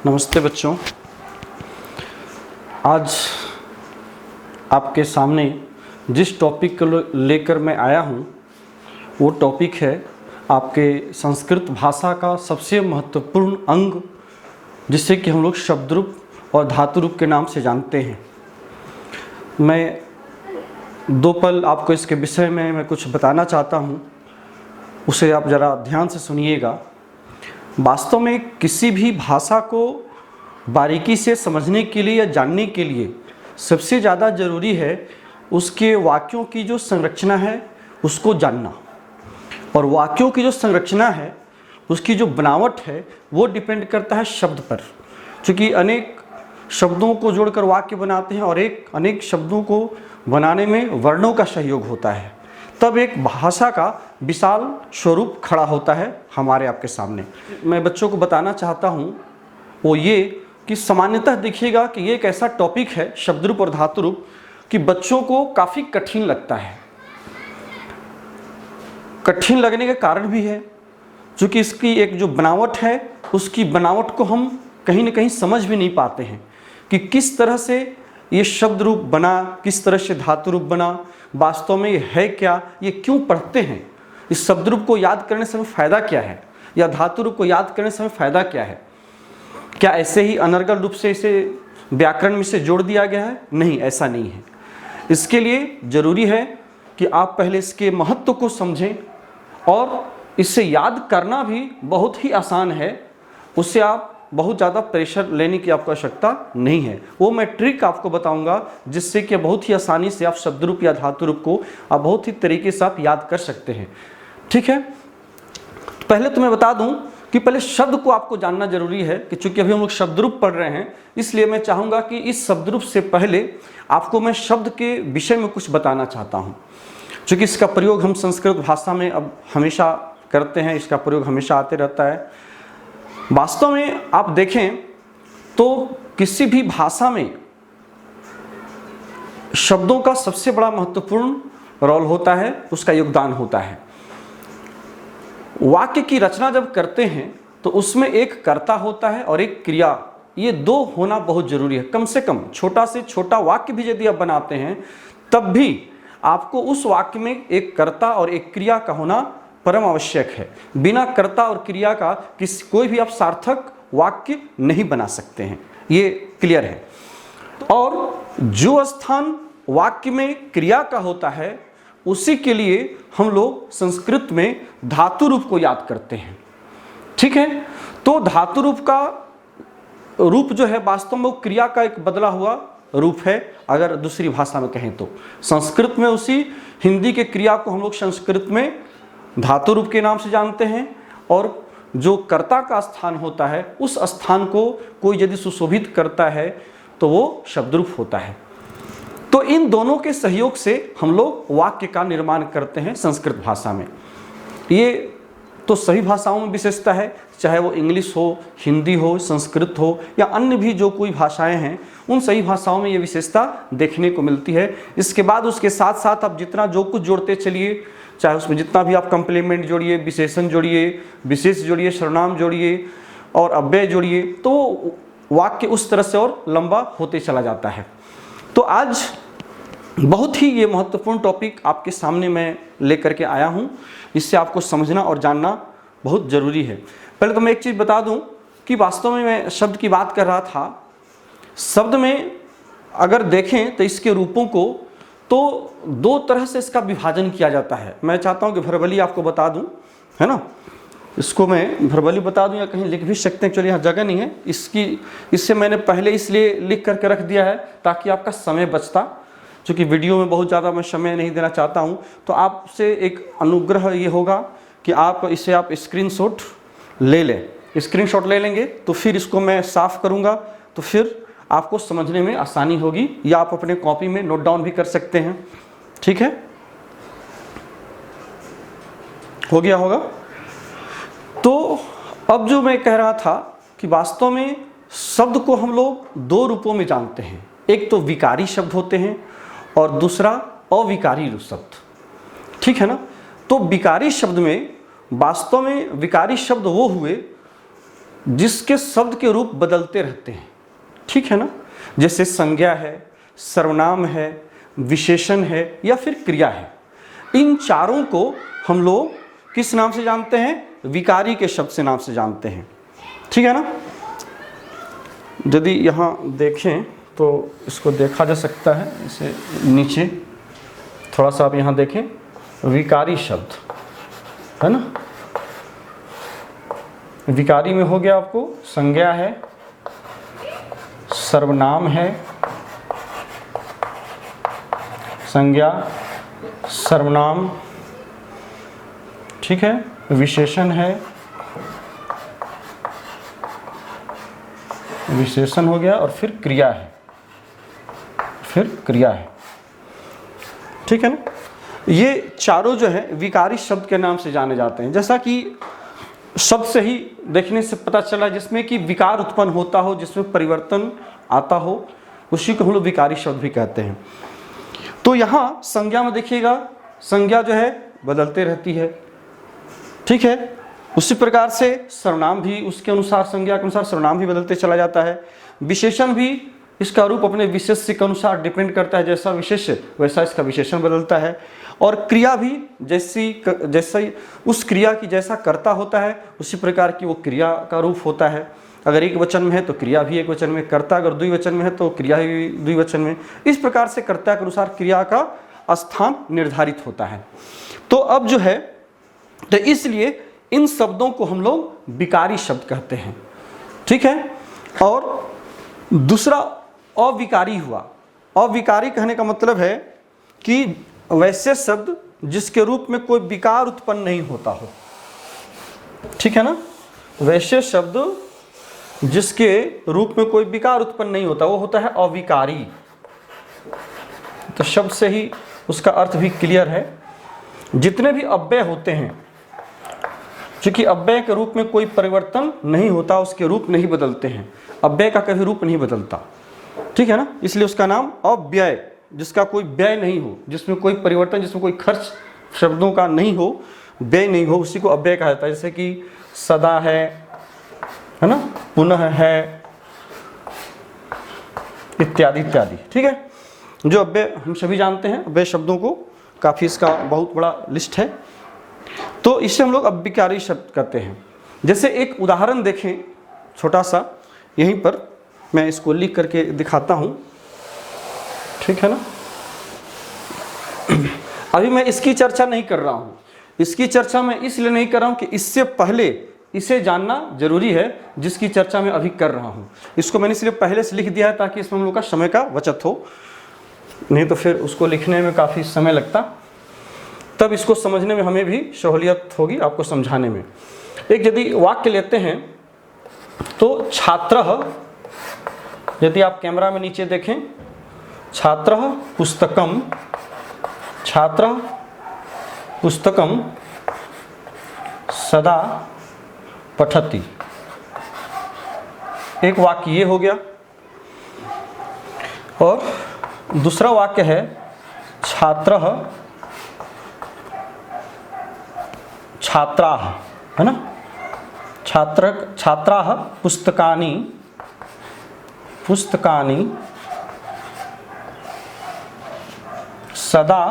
नमस्ते बच्चों। आज आपके सामने जिस टॉपिक को लेकर मैं आया हूँ वो टॉपिक है आपके संस्कृत भाषा का सबसे महत्वपूर्ण अंग, जिसे कि हम लोग शब्द रूप और धातु रूप के नाम से जानते हैं। मैं दो पल आपको इसके विषय में मैं कुछ बताना चाहता हूँ, उसे आप ज़रा ध्यान से सुनिएगा। वास्तव में किसी भी भाषा को बारीकी से समझने के लिए या जानने के लिए सबसे ज़्यादा ज़रूरी है उसके वाक्यों की जो संरचना है उसको जानना। और वाक्यों की जो संरचना है, उसकी जो बनावट है, वो डिपेंड करता है शब्द पर। क्योंकि अनेक शब्दों को जोड़कर वाक्य बनाते हैं और अनेक शब्दों को बनाने में वर्णों का सहयोग होता है, तब एक भाषा का विशाल स्वरूप खड़ा होता है हमारे आपके सामने। मैं बच्चों को बताना चाहता हूँ वो ये कि सामान्यतः देखिएगा कि ये एक ऐसा टॉपिक है शब्द रूप और धातु रूप कि बच्चों को काफ़ी कठिन लगता है। कठिन लगने का कारण भी है क्योंकि इसकी एक जो बनावट है, उसकी बनावट को हम कहीं ना कहीं समझ भी नहीं पाते हैं कि किस तरह से ये शब्द रूप बना, किस तरह से धातु रूप बना, वास्तव में ये है क्या, ये क्यों पढ़ते हैं, इस शब्द रूप को याद करने से हमें फ़ायदा क्या है, या धातु रूप को याद करने से हमें फ़ायदा क्या है। क्या ऐसे ही अनर्गल रूप से इसे व्याकरण में से जोड़ दिया गया है? नहीं, ऐसा नहीं है। इसके लिए ज़रूरी है कि आप पहले इसके महत्व को समझें, और इसे याद करना भी बहुत ही आसान है। उससे आप बहुत ज़्यादा प्रेशर लेने की आपको आवश्यकता नहीं है। वो मैं ट्रिक आपको बताऊंगा जिससे कि बहुत ही आसानी से आप शब्द रूप या धातु रूप को आप बहुत ही तरीके से आप याद कर सकते हैं। ठीक है, पहले तो मैं बता दूं कि पहले शब्द को आपको जानना जरूरी है कि चूंकि अभी हम लोग शब्द रूप पढ़ रहे हैं, इसलिए मैं चाहूँगा कि इस शब्द रूप से पहले आपको मैं शब्द के विषय में कुछ बताना चाहता हूँ। चूँकि इसका प्रयोग हम संस्कृत भाषा में अब हमेशा करते हैं, इसका प्रयोग हमेशा आते रहता है। वास्तव में आप देखें तो किसी भी भाषा में शब्दों का सबसे बड़ा महत्वपूर्ण रोल होता है, उसका योगदान होता है। वाक्य की रचना जब करते हैं तो उसमें एक कर्ता होता है और एक क्रिया, ये दो होना बहुत जरूरी है। कम से कम छोटा से छोटा वाक्य भी यदि आप बनाते हैं तब भी आपको उस वाक्य में एक कर्ता और एक क्रिया का होना परम आवश्यक है। बिना कर्ता और क्रिया का कोई भी आप सार्थक वाक्य नहीं बना सकते हैं, ये क्लियर है। और जो स्थान वाक्य में क्रिया का होता है उसी के लिए हम लोग संस्कृत में धातु रूप को याद करते हैं। ठीक है, तो धातु रूप का रूप जो है वास्तव में क्रिया का एक बदला हुआ रूप है। अगर दूसरी भाषा में कहें तो संस्कृत में उसी हिंदी के क्रिया को हम लोग संस्कृत में धातु रूप के नाम से जानते हैं, और जो कर्ता का स्थान होता है उस स्थान को कोई यदि सुशोभित करता है तो वो शब्द रूप होता है। तो इन दोनों के सहयोग से हम लोग वाक्य का निर्माण करते हैं संस्कृत भाषा में। ये तो सभी भाषाओं में विशेषता है, चाहे वो इंग्लिश हो, हिंदी हो, संस्कृत हो या अन्य भी जो कोई भाषाएं हैं, उन सभी भाषाओं में ये विशेषता देखने को मिलती है। इसके बाद उसके साथ साथ आप जितना जो कुछ जोड़ते चलिए, चाहे उसमें जितना भी आप कंप्लीमेंट जोड़िए, विशेषण जोड़िए, विशेष जोड़िए, सर्वनाम जोड़िए और अव्यय जोड़िए, तो वाक्य उस तरह से और लंबा होते चला जाता है। तो आज बहुत ही ये महत्वपूर्ण टॉपिक आपके सामने मैं लेकर के आया हूँ। इससे आपको समझना और जानना बहुत ज़रूरी है। पहले तो मैं एक चीज़ बता दूँ कि वास्तव में मैं शब्द की बात कर रहा था। शब्द में अगर देखें तो इसके रूपों को तो दो तरह से इसका विभाजन किया जाता है। मैं चाहता हूँ कि भरबली आपको बता दूँ, है ना, इसको मैं भरबली बता दूँ या कहीं लिख भी सकते हैं। एक्चुअली यहाँ जगह नहीं है इससे मैंने पहले इसलिए लिख करके रख दिया है ताकि आपका समय बचता, क्योंकि वीडियो में बहुत ज़्यादा मैं समय नहीं देना चाहता हूँ। तो आपसे एक अनुग्रह ये होगा कि आप इसे आप स्क्रीनशॉट ले लें। स्क्रीनशॉट ले लेंगे तो फिर इसको मैं साफ़ करूँगा, तो फिर आपको समझने में आसानी होगी, या आप अपने कॉपी में नोट डाउन भी कर सकते हैं। ठीक है, हो गया होगा। तो अब जो मैं कह रहा था कि वास्तव में शब्द को हम लोग दो रूपों में जानते हैं। एक तो विकारी शब्द होते हैं और दूसरा अविकारी शब्द। ठीक है ना। तो विकारी शब्द में वास्तव में विकारी शब्द वो हुए जिसके शब्द के रूप बदलते रहते हैं, ठीक है ना, जैसे संज्ञा है, सर्वनाम है, विशेषण है या फिर क्रिया है। इन चारों को हम लोग किस नाम से जानते हैं? विकारी के शब्द से नाम से जानते हैं, ठीक है ना। यदि यहाँ देखें तो इसको देखा जा सकता है, इसे नीचे थोड़ा सा आप यहाँ देखें, विकारी शब्द है ना। विकारी में हो गया आपको संज्ञा है, सर्वनाम है, संज्ञा, सर्वनाम, ठीक है, विशेषण है, विशेषण हो गया और फिर क्रिया है, ठीक है ना। ये चारों जो है विकारी शब्द के नाम से जाने जाते हैं। जैसा कि शब्द से ही देखने से पता चला, जिसमें कि विकार उत्पन्न होता हो, जिसमें परिवर्तन आता हो, उसी को हम लोग विकारी शब्द भी कहते हैं। तो यहाँ संज्ञा में देखिएगा, संज्ञा जो है बदलते रहती है, ठीक है। उसी प्रकार से सर्वनाम भी उसके अनुसार, संज्ञा के अनुसार सर्वनाम भी बदलते चला जाता है। विशेषण भी इसका रूप अपने विशेष्य के अनुसार डिपेंड करता है, जैसा विशेष्य वैसा इसका विशेषण बदलता है। और क्रिया भी जैसे उस क्रिया की जैसा कर्ता होता है, उसी प्रकार की वो क्रिया का रूप होता है। अगर एक वचन में है तो क्रिया भी एक वचन में, कर्ता अगर द्विवचन में है तो क्रिया भी द्विवचन में। इस प्रकार से कर्ता के अनुसार क्रिया का स्थान निर्धारित होता है। तो अब जो है, तो इसलिए इन शब्दों को हम लोग विकारी शब्द कहते हैं, ठीक है। और दूसरा अविकारी हुआ। अविकारी कहने का मतलब है कि वैसे शब्द जिसके रूप में कोई विकार उत्पन्न नहीं होता हो, ठीक है ना। वैसे शब्द जिसके रूप में कोई विकार उत्पन्न नहीं होता, वो होता है अविकारी। तो शब्द से ही उसका अर्थ भी क्लियर है। जितने भी अव्यय होते हैं, क्योंकि अव्यय के रूप में कोई परिवर्तन नहीं होता, उसके रूप नहीं बदलते हैं, अव्यय का कभी रूप नहीं बदलता, ठीक है ना। इसलिए उसका नाम अव्यय, जिसका कोई व्यय नहीं हो, जिसमें कोई परिवर्तन, जिसमें कोई खर्च शब्दों का नहीं हो, व्यय नहीं हो, उसी को अव्यय कहा जाता है। जैसे कि सदा है ना, पुनः है, इत्यादि इत्यादि, ठीक है। जो अव्यय हम सभी जानते हैं, अव्यय शब्दों को काफ़ी, इसका बहुत बड़ा लिस्ट है। तो इसे हम लोग अविकारी शब्द कहते हैं। जैसे एक उदाहरण देखें छोटा सा, यहीं पर मैं इसको लिख करके दिखाता हूँ, ठीक है ना। अभी मैं इसकी चर्चा नहीं कर रहा हूँ, इसकी चर्चा मैं इसलिए नहीं कर रहा हूँ कि इससे पहले इसे जानना जरूरी है, जिसकी चर्चा मैं अभी कर रहा हूँ। इसको मैंने इसलिए पहले से लिख दिया है ताकि इसमें हम लोग का समय का बचत हो, नहीं तो फिर उसको लिखने में काफ़ी समय लगता, तब इसको समझने में हमें भी सहूलियत होगी आपको समझाने में। एक यदि वाक्य लेते हैं तो छात्रः, यदि आप कैमरा में नीचे देखें, छात्रः पुस्तकम, छात्रः पुस्तकम सदा पठति। एक वाक्य ये हो गया। और दूसरा वाक्य है छात्रः, छात्राः, है ना, छात्राः पुस्तकानि, पुस्तकानि सदा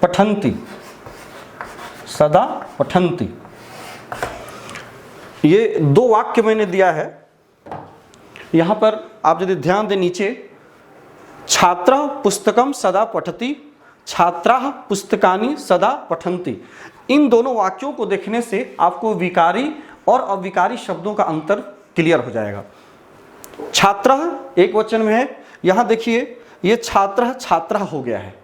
पठन्ति, सदा पठन्ति। ये दो वाक्य मैंने दिया है। यहाँ पर आप यदि ध्यान दें, नीचे छात्रः पुस्तकम सदा पठति, छात्राः पुस्तकानि सदा पठन्ति। इन दोनों वाक्यों को देखने से आपको विकारी और अविकारी शब्दों का अंतर क्लियर हो जाएगा। छात्रः एक वचन में है, यहाँ देखिए ये छात्रः छात्राः हो गया है।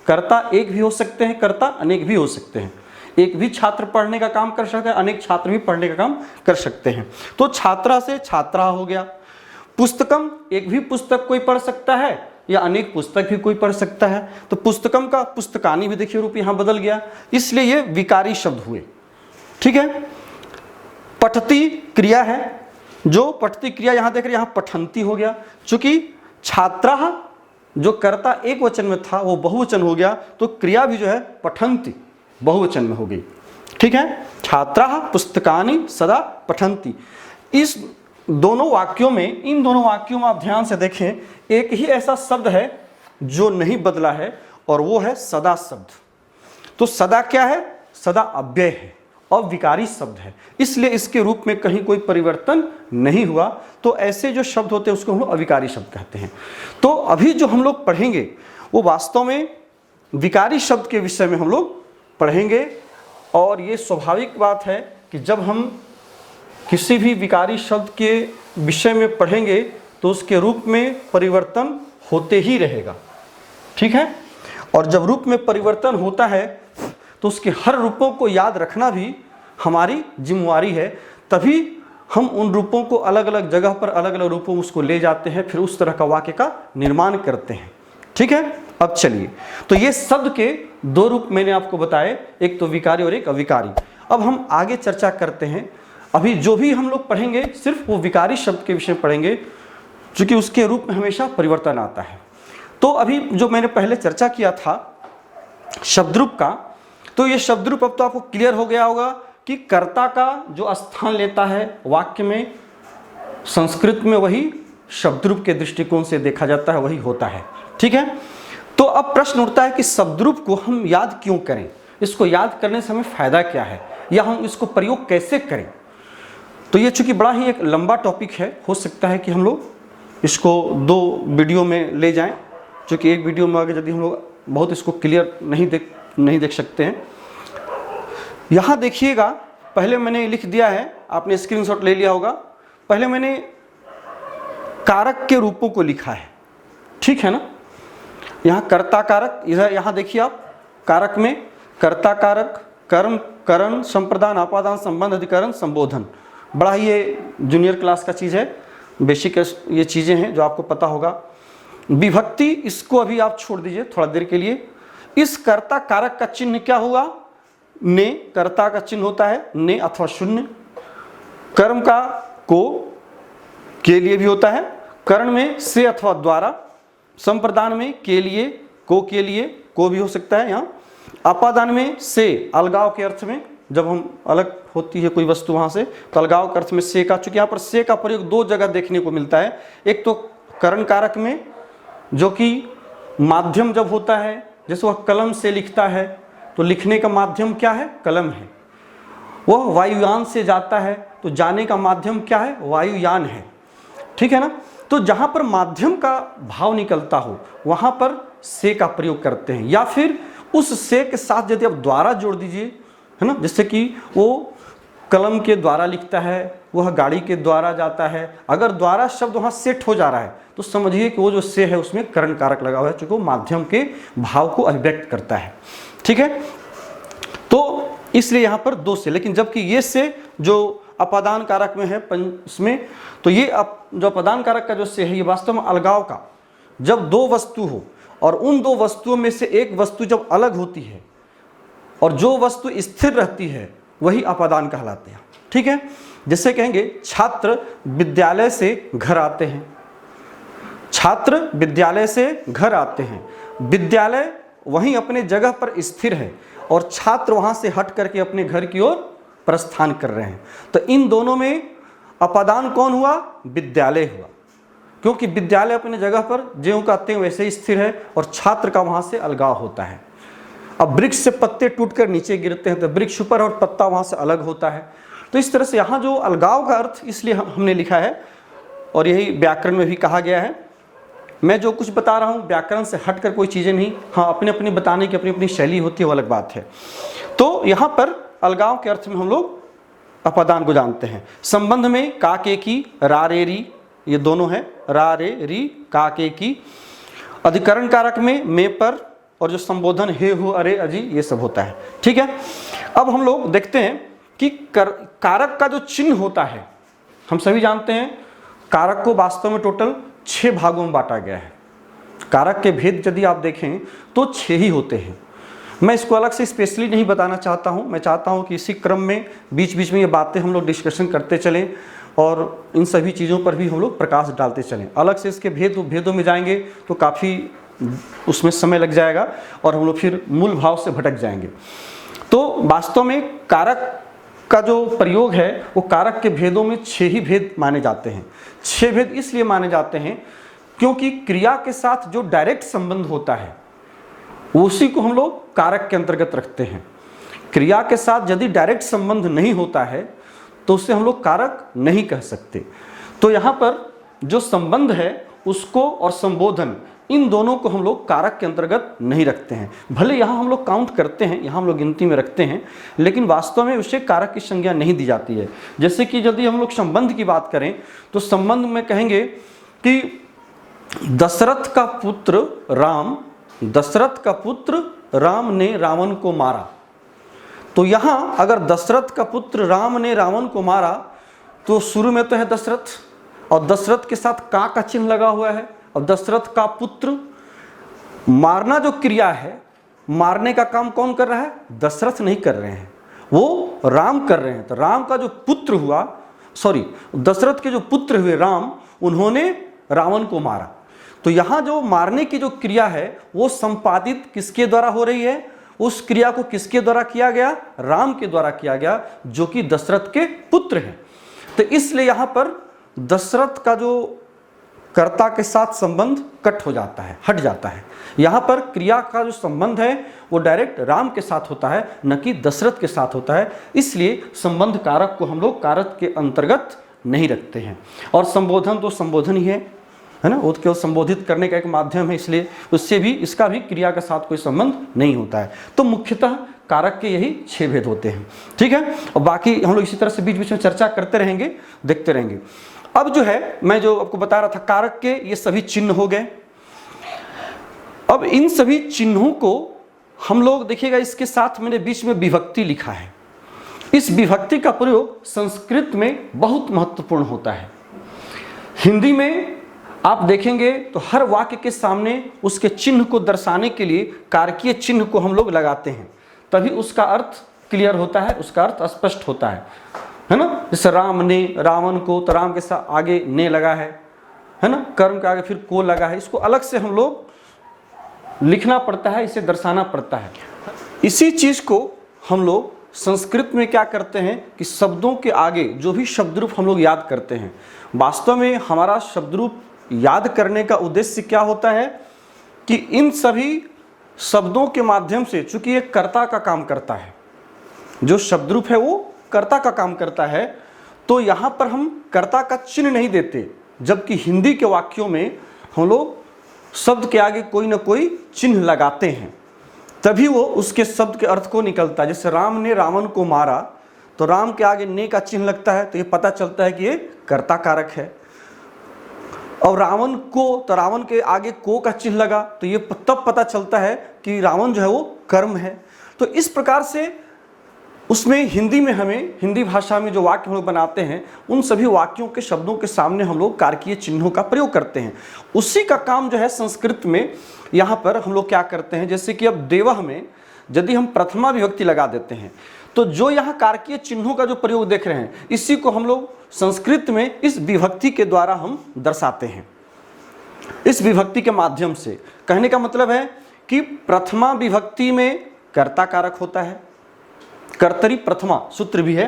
कर्ता एक भी हो सकते हैं, कर्ता अनेक भी हो सकते हैं। एक भी छात्र पढ़ने का काम कर सकता है, अनेक छात्र भी पढ़ने का काम कर सकते हैं। तो छात्रा से छात्रा हो गया। पुस्तकम, एक भी पुस्तक कोई पढ़ सकता है या अनेक पुस्तक भी कोई पढ़ सकता है। तो पुस्तकम का पुस्तकानी भी देखिए रूप यहाँ बदल गया, इसलिए ये विकारी शब्द हुए, ठीक है। पठती क्रिया है, जो पठती क्रिया यहाँ देख रहे हैं, यहाँ पठन्ति हो गया। चूंकि छात्रा जो कर्ता एक वचन में था वो बहुवचन हो गया, तो क्रिया भी जो है पठन्ति बहुवचन में हो गई, ठीक है। छात्राः पुस्तकानि सदा पठन्ति। इस दोनों वाक्यों में, इन दोनों वाक्यों में आप ध्यान से देखें, एक ही ऐसा शब्द है जो नहीं बदला है और वो है सदा शब्द। तो सदा क्या है? सदा अव्यय है, अविकारी शब्द है, इसलिए इसके रूप में कहीं कोई परिवर्तन नहीं हुआ। तो ऐसे जो शब्द होते हैं उसको हम लोग अविकारी शब्द कहते हैं। तो अभी जो हम लोग पढ़ेंगे वो वास्तव में विकारी शब्द के विषय में हम लोग पढ़ेंगे। और ये स्वाभाविक बात है कि जब हम किसी भी विकारी शब्द के विषय में पढ़ेंगे तो उसके रूप में परिवर्तन होते ही रहेगा, ठीक है। और जब रूप में परिवर्तन होता है तो उसके हर रूपों को याद रखना भी हमारी जिम्मेवारी है। तभी हम उन रूपों को अलग अलग जगह पर अलग अलग रूपों में उसको ले जाते हैं, फिर उस तरह का वाक्य का निर्माण करते हैं, ठीक है। अब चलिए, तो ये शब्द के दो रूप मैंने आपको बताए, एक तो विकारी और एक अविकारी। अब हम आगे चर्चा करते हैं। अभी जो भी हम लोग पढ़ेंगे सिर्फ वो विकारी शब्द के विषय में पढ़ेंगे, क्योंकि उसके रूप में हमेशा परिवर्तन आता है। तो अभी जो मैंने पहले चर्चा किया था शब्दरूप का, तो ये शब्दरूप अब तो आपको क्लियर हो गया होगा कि कर्ता का जो स्थान लेता है वाक्य में, संस्कृत में वही शब्दरूप के दृष्टिकोण से देखा जाता है, वही होता है, ठीक है। तो अब प्रश्न उठता है कि शब्दरूप को हम याद क्यों करें, इसको याद करने से हमें फायदा क्या है, या हम इसको प्रयोग कैसे करें। तो ये चूंकि बड़ा ही एक लंबा टॉपिक है, हो सकता है कि हम लोग इसको 2 वीडियो में ले जाएं, क्योंकि एक वीडियो में आगे यदि हम लोग बहुत इसको क्लियर नहीं देख सकते हैं। यहाँ देखिएगा, पहले मैंने लिख दिया है, आपने स्क्रीनशॉट ले लिया होगा। पहले मैंने कारक के रूपों को लिखा है, ठीक है ना। यहाँ कर्ता कारक, इधर यहाँ देखिए आप, कारक में कर्ता कारक, कर्म, करण, संप्रदान, अपादान, संबंध, अधिकरण, संबोधन। बड़ा ही ये जूनियर क्लास का चीज़ है, बेसिक ये चीज़ें हैं जो आपको पता होगा। विभक्ति, इसको अभी आप छोड़ दीजिए थोड़ा देर के लिए। इस कर्ता कारक का चिन्ह क्या होगा? ने, कर्ता का चिन्ह होता है ने अथवा शून्य। कर्म का को के लिए भी होता है, करण में से अथवा द्वारा, संप्रदान में के लिए, को के लिए, को भी हो सकता है यहाँ। अपादान में से, अलगाव के अर्थ में, जब हम अलग होती है कोई वस्तु वहाँ से, तो अलगाव के अर्थ में से का, चूंकि यहाँ पर से का प्रयोग 2 जगह देखने को मिलता है। एक तो करण कारक में, जो कि माध्यम जब होता है, जैसे वह कलम से लिखता है, तो लिखने का माध्यम क्या है? कलम है। वह वायुयान से जाता है, तो जाने का माध्यम क्या है? वायुयान है, ठीक है ना। तो जहाँ पर माध्यम का भाव निकलता हो वहाँ पर से का प्रयोग करते हैं, या फिर उस से के साथ यदि आप द्वारा जोड़ दीजिए, है ना, जैसे कि वो कलम के द्वारा लिखता है, वह गाड़ी के द्वारा जाता है। अगर द्वारा शब्द वहाँ सेट हो जा रहा है तो समझिए कि वो जो से है उसमें करण कारक लगा हुआ है, क्योंकि वो माध्यम के भाव को अभिव्यक्त करता है, ठीक है। तो इसलिए यहाँ पर 2 से, लेकिन जबकि ये से जो अपादान कारक में है इसमें, तो ये जो अपादान कारक का जो से है, ये वास्तव में अलगाव का, जब 2 वस्तु हो और उन 2 वस्तुओं में से एक वस्तु जब अलग होती है और जो वस्तु स्थिर रहती है वही अपादान कहलाते हैं, ठीक है। जैसे कहेंगे छात्र विद्यालय से घर आते हैं, छात्र विद्यालय से घर आते हैं। विद्यालय वहीं अपने जगह पर स्थिर है और छात्र वहां से हट करके अपने घर की ओर प्रस्थान कर रहे हैं। तो इन दोनों में अपादान कौन हुआ? विद्यालय हुआ, क्योंकि विद्यालय अपने जगह पर ज्यों का त्यों वैसे ही स्थिर है और छात्र का वहां से अलगाव होता है। अब वृक्ष से पत्ते टूटकर नीचे गिरते हैं तो वृक्ष ऊपर और पत्ता वहां से अलग होता है। तो इस तरह से यहाँ जो अलगाव का अर्थ इसलिए हमने लिखा है, और यही व्याकरण में भी कहा गया है। मैं जो कुछ बता रहा हूँ व्याकरण से हटकर कोई चीज़ें नहीं, हाँ अपने अपने बताने की अपनी अपनी शैली होती है, वो अलग बात है। तो यहाँ पर अलगाव के अर्थ में हम लोग अपादान को जानते हैं। संबंध में का के की, रा रे री, ये दोनों है, रा रे री, का के की। अधिकरण कारक में पर, और जो संबोधन हे हो अरे अजी, ये सब होता है, ठीक है। अब हम लोग देखते हैं कि कारक का जो चिन्ह होता है, हम सभी जानते हैं कारक को वास्तव में टोटल 6 भागों में बांटा गया है। कारक के भेद यदि आप देखें तो 6 ही होते हैं। मैं इसको अलग से स्पेशली नहीं बताना चाहता हूं, मैं चाहता हूं कि इसी क्रम में बीच बीच में ये बातें हम लोग डिस्कशन करते चलें और इन सभी चीज़ों पर भी हम लोग प्रकाश डालते चलें। अलग से इसके भेदों में जाएंगे तो काफ़ी उसमें समय लग जाएगा और हम लोग फिर मूल भाव से भटक जाएंगे। तो वास्तव में कारक का जो प्रयोग है वो कारक के भेदों में 6 ही भेद माने जाते हैं। 6 भेद इसलिए माने जाते हैं क्योंकि क्रिया के साथ जो डायरेक्ट संबंध होता है उसी को हम लोग कारक के अंतर्गत रखते हैं। क्रिया के साथ यदि डायरेक्ट संबंध नहीं होता है तो उसे हम लोग कारक नहीं कह सकते। तो यहाँ पर जो संबंध है उसको और संबोधन, इन दोनों को हम लोग कारक के अंतर्गत नहीं रखते हैं। भले यहाँ हम लोग काउंट करते हैं, यहाँ हम लोग गिनती में रखते हैं, लेकिन वास्तव में उसे कारक की संज्ञा नहीं दी जाती है। जैसे कि यदि हम लोग संबंध की बात करें तो संबंध में कहेंगे कि दशरथ का पुत्र राम ने रावण को मारा। तो यहाँ अगर दशरथ का पुत्र राम ने रावण को मारा तो शुरू में तो है दशरथ, और दशरथ के साथ का चिन्ह लगा हुआ है। और दशरथ का पुत्र, मारना जो क्रिया है, मारने का काम कौन कर रहा है? दशरथ नहीं कर रहे हैं, वो राम कर रहे हैं। तो राम का जो पुत्र हुआ, दशरथ के जो पुत्र हुए राम, उन्होंने रावण को मारा। तो यहाँ जो मारने की जो क्रिया है वो संपादित किसके द्वारा हो रही है? उस क्रिया को किसके द्वारा किया गया? राम के द्वारा किया गया, जो कि दशरथ के पुत्र हैं। तो इसलिए यहाँ पर दशरथ का जो कर्ता के साथ संबंध कट हो जाता है, हट जाता है। यहाँ पर क्रिया का जो संबंध है वो डायरेक्ट राम के साथ होता है, न कि दशरथ के साथ होता है। इसलिए संबंध कारक को हम लोग कारक के अंतर्गत नहीं रखते हैं। और संबोधन तो संबोधन ही है ना, वो केवल संबोधित करने का एक माध्यम है, इसलिए उससे भी, इसका भी क्रिया के साथ कोई संबंध नहीं होता है। तो मुख्यतः कारक के यही 6 भेद होते हैं। ठीक है, और बाकी हम लोग इसी तरह से बीच बीच में चर्चा करते रहेंगे, देखते रहेंगे। अब जो है, मैं जो आपको बता रहा था, कारक के ये सभी चिन्ह हो गए। अब इन सभी चिन्हों को हम लोग देखिएगा, इसके साथ मैंने बीच में विभक्ति लिखा है। इस विभक्ति का प्रयोग संस्कृत में बहुत महत्वपूर्ण होता है। हिंदी में आप देखेंगे तो हर वाक्य के सामने उसके चिन्ह को दर्शाने के लिए कारकीय चिन्ह को हम लोग लगाते हैं, तभी उसका अर्थ क्लियर होता है, उसका अर्थ स्पष्ट होता है ना। जैसे राम ने रावण को, तो राम के साथ आगे ने लगा है ना, कर्म के आगे फिर को लगा है। इसको अलग से हम लोग लिखना पड़ता है, इसे दर्शाना पड़ता है। इसी चीज को हम लोग संस्कृत में क्या करते हैं कि शब्दों के आगे जो भी शब्द रूप हम लोग याद करते हैं, वास्तव में हमारा शब्द रूप याद करने का उद्देश्य क्या होता है कि इन सभी शब्दों के माध्यम से, चूंकि ये कर्ता का काम करता है, जो शब्द रूप है वो कर्ता का काम करता है, तो यहाँ पर हम कर्ता का चिन्ह नहीं देते, जबकि हिंदी के वाक्यों में हम लोग शब्द के आगे कोई ना कोई चिन्ह लगाते हैं, तभी वो उसके शब्द के अर्थ को निकलता है। जैसे राम ने रावण को मारा, तो राम के आगे ने का चिन्ह लगता है, तो ये पता चलता है कि ये कर्ता कारक है। और रावण को, तो रावण के आगे को का चिन्ह लगा, तो ये तब पता चलता है कि रावण जो है वो कर्म है। तो इस प्रकार से उसमें हिंदी में, हमें हिंदी भाषा में जो वाक्य हम लोग बनाते हैं, उन सभी वाक्यों के शब्दों के सामने हम लोग कारकीय चिन्हों का प्रयोग करते हैं। उसी का काम जो है संस्कृत में यहाँ पर हम लोग क्या करते हैं, जैसे कि अब देवः में यदि हम प्रथमा विभक्ति लगा देते हैं, तो जो यहाँ कारकीय चिन्हों का जो प्रयोग देख रहे हैं, इसी को हम लोग संस्कृत में इस विभक्ति के द्वारा हम दर्शाते हैं। इस विभक्ति के माध्यम से कहने का मतलब है कि प्रथमा विभक्ति में कर्ता कारक होता है, कर्तरी प्रथमा सूत्र भी है।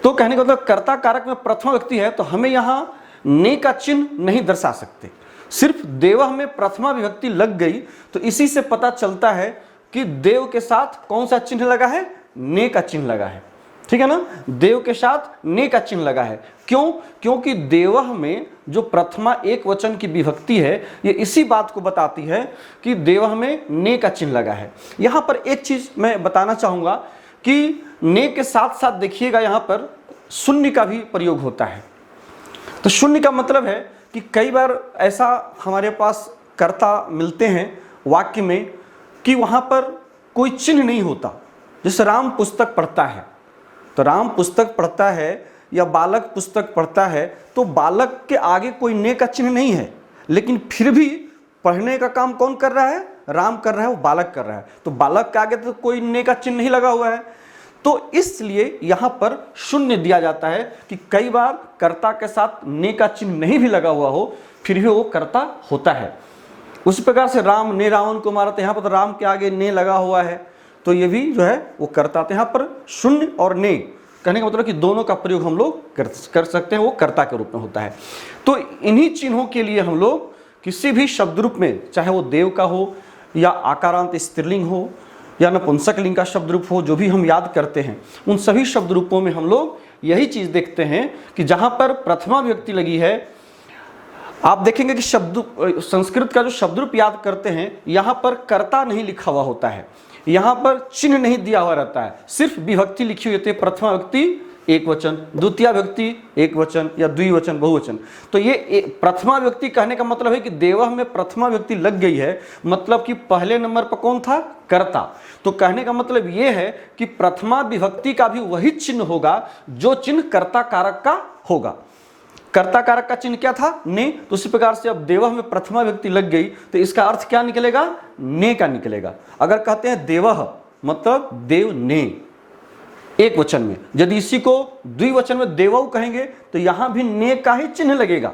तो कहने का मतलब कर्ता कारक में प्रथमा व्यक्ति है, तो हमें यहाँ ने का चिन्ह नहीं दर्शा सकते। सिर्फ देवः में प्रथमा विभक्ति लग गई तो इसी से पता चलता है कि देव के साथ कौन सा चिन्ह लगा है? ने का चिन्ह लगा है। ठीक है ना, देव के साथ ने का चिन्ह लगा है। क्यों? क्योंकि देवः में जो प्रथमा एक वचन की विभक्ति है, ये इसी बात को बताती है कि देवः में ने का चिन्ह लगा है। यहाँ पर एक चीज मैं बताना चाहूंगा कि ने के साथ साथ देखिएगा यहाँ पर शून्य का भी प्रयोग होता है। तो शून्य का मतलब है कि कई बार ऐसा हमारे पास कर्ता मिलते हैं वाक्य में कि वहाँ पर कोई चिन्ह नहीं होता। जैसे राम पुस्तक पढ़ता है, तो राम पुस्तक पढ़ता है या बालक पुस्तक पढ़ता है, तो बालक के आगे कोई ने का चिन्ह नहीं है, लेकिन फिर भी पढ़ने का काम कौन कर रहा है? राम कर रहा है, वो बालक कर रहा है। तो बालक के आगे तो कोई ने का चिन्ह नहीं लगा हुआ है, तो इसलिए यहाँ पर शून्य दिया जाता है कि कई बार कर्ता के साथ ने का चिन्ह नहीं भी लगा हुआ हो, फिर भी वो कर्ता होता है। उसी प्रकार से राम ने रावण को मारा, तो यहाँ पर तो राम के आगे ने लगा हुआ है, तो ये भी जो है वो कर्ता। तो यहाँ पर शून्य और ने कहने का मतलब कि दोनों का प्रयोग हम लोग कर सकते हैं, वो कर्ता के रूप में होता है। तो इन्हीं चिन्हों के लिए हम लोग किसी भी शब्द रूप में, चाहे वो देव का हो या आकारांत स्त्रीलिंग हो या नपुंसक लिंग का शब्द रूप हो, जो भी हम याद करते हैं, उन सभी शब्द रूपों में हम लोग यही चीज देखते हैं कि जहां पर प्रथमा विभक्ति लगी है, आप देखेंगे कि शब्द संस्कृत का जो शब्द रूप याद करते हैं, यहां पर कर्ता नहीं लिखा हुआ होता है, यहां पर चिन्ह नहीं दिया हुआ रहता है, सिर्फ विभक्ति लिखी हुई होती है। प्रथमा विभक्ति एक वचन, द्वितीय विभक्ति एक वचन या द्विवचन बहुवचन। तो ये प्रथमा विभक्ति कहने का मतलब है कि देवः में प्रथमा विभक्ति लग गई है, मतलब कि पहले नंबर पर कौन था? कर्ता। तो कहने का मतलब ये है कि प्रथमा विभक्ति का भी वही चिन्ह होगा जो चिन्ह कर्ता कारक का होगा। कर्ता कारक का चिन्ह क्या था? ने। तो उसी प्रकार से अब देवः में प्रथमा विभक्ति लग गई तो इसका अर्थ क्या निकलेगा? ने का निकलेगा। अगर कहते हैं देवः मतलब देव ने एक वचन में, यदि इसी को द्विवचन में देवौ कहेंगे तो यहां भी ने का ही चिन्ह लगेगा,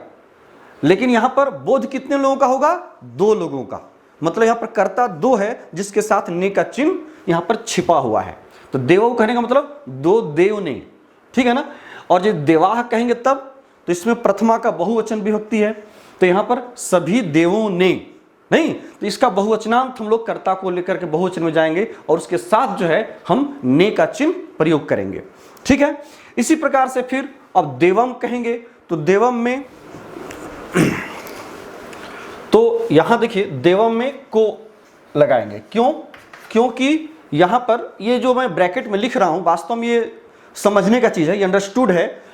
लेकिन यहां पर बोध कितने लोगों का होगा? दो लोगों का। मतलब यहां पर कर्ता दो है जिसके साथ ने का चिन्ह यहां पर छिपा हुआ है। तो देवौ कहने का मतलब दो देव ने, ठीक है ना। और जब देवाह कहेंगे तब तो इसमें प्रथमा का बहुवचन विभक्ति है, तो यहां पर सभी देवों ने नहीं, तो इसका बहुवचनांत हम लोग कर्ता को लेकर के बहुवचन में जाएंगे और उसके साथ जो है हम ने का चिन्ह प्रयोग करेंगे, ठीक है। इसी प्रकार से फिर अब देवम कहेंगे तो देवम में तो यहां देखिए देवम में को लगाएंगे। क्यों? क्योंकि यहां पर ये जो मैं ब्रैकेट में लिख रहा हूं वास्तव में ये समझने का चीज है, ये अंडरस्टूड है,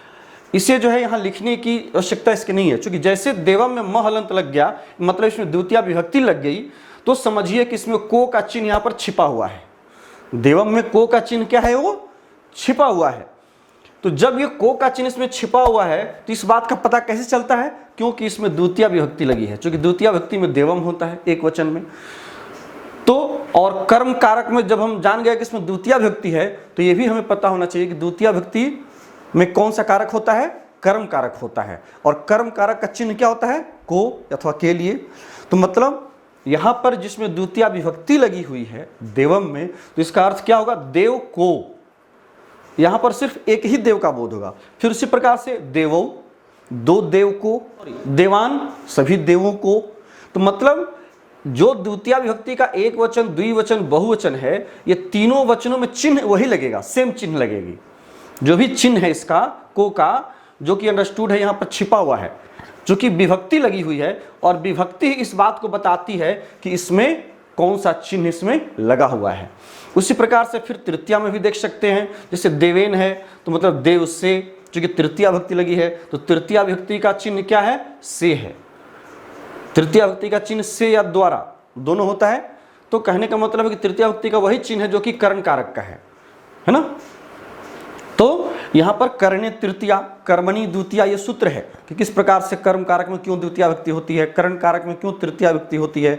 इसे जो है यहाँ लिखने की आवश्यकता इसकी नहीं है। क्योंकि जैसे देवम में म हलंत लग गया, मतलब इसमें द्वितीय विभक्ति लग गई, तो समझिए कि इसमें को का चिन्ह यहाँ पर छिपा हुआ है। देवम में को का चिन्ह क्या है? वो छिपा हुआ है। तो जब ये को का चिन्ह इसमें छिपा हुआ है तो इस बात का पता कैसे चलता है? क्योंकि इसमें द्वितीय विभक्ति लगी है, क्योंकि द्वितीय विभक्ति में देवम होता है एक वचन में। तो और कर्म कारक में जब हम जान गए कि इसमें द्वितीय विभक्ति है तो ये भी हमें पता होना चाहिए कि द्वितीय विभक्ति में कौन सा कारक होता है? कर्म कारक होता है। और कर्म कारक का चिन्ह क्या होता है? को अथवा के लिए। तो मतलब यहां पर जिसमें द्वितीय विभक्ति लगी हुई है देवम में, तो इसका अर्थ क्या होगा? देव को। यहां पर सिर्फ एक ही देव का बोध होगा। फिर उसी प्रकार से देवो, दो देव को, देवान सभी देवों को। तो मतलब जो द्वितीय विभक्ति का एक वचन, द्विवचन, बहुवचन है, ये तीनों वचनों में चिन्ह वही लगेगा, सेम चिन्ह लगेगी। जो भी चिन्ह है इसका को का, जो कि अंडरस्टूड है, यहां पर छिपा हुआ है, जो कि विभक्ति लगी हुई है। और विभक्ति इस बात को बताती है कि इसमें कौन सा चिन्ह इसमें लगा हुआ है। उसी प्रकार से फिर तृतीया में भी देख सकते हैं, जैसे देवेन है तो मतलब देव से, क्योंकि तृतीया विभक्ति लगी है तो तृतीया विभक्ति का चिन्ह क्या है? से है। तृतीया विभक्ति का चिन्ह से या द्वारा दोनों होता है। तो कहने का मतलब है कि तृतीया विभक्ति का वही चिन्ह है जो कि कर्ण कारक का है ना। तो यहां पर कर्णे तृतीया, कर्मणि द्वितीया, ये सूत्र है कि किस प्रकार से कर्म कारक में क्यों द्वितीया विभक्ति होती है, कर्ण कारक में क्यों तृतीया विभक्ति होती है।